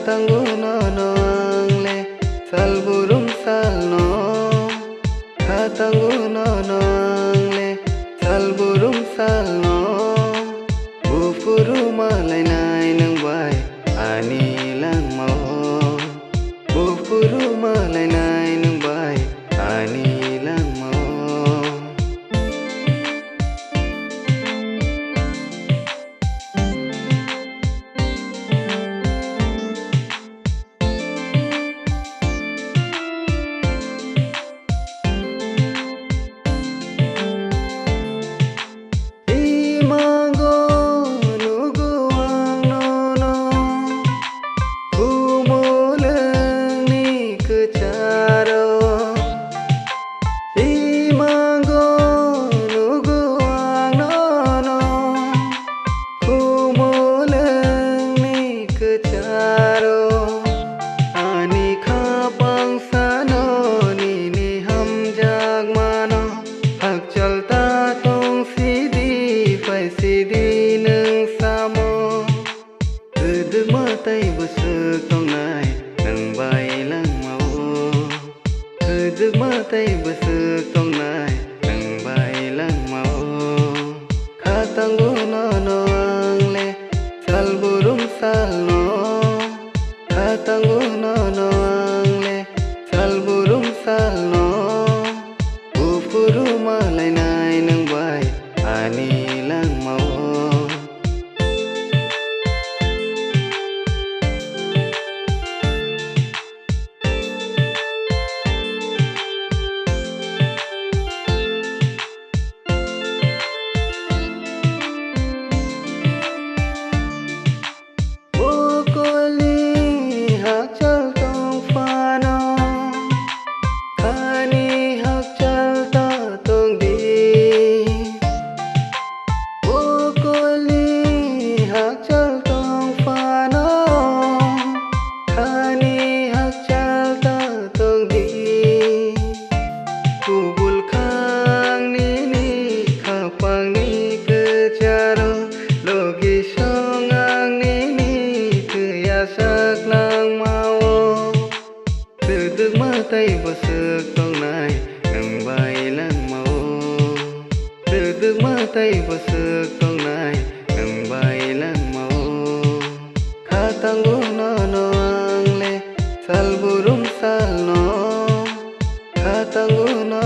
tanggu no angle sal burung sal no tanggu no angle sal burung sal no bufuru malai nai nang bai ani lang mau bufuru malai nai nang bai ani lang mau Sidi nang samo Kedek matai besek tong nai nang bai lang mau Kedek matai besek tong nai nang bai lang mau Katanggu no angle sal burung sal no Katanggu no angle sal burung sal no Bufuru malai nai nang bai ani lang mau Matai besek tong nai nang bai lang mau Dedek matai besek tong nai nang bai lang mau Katanggu no angle sal burung sal no Katanggu no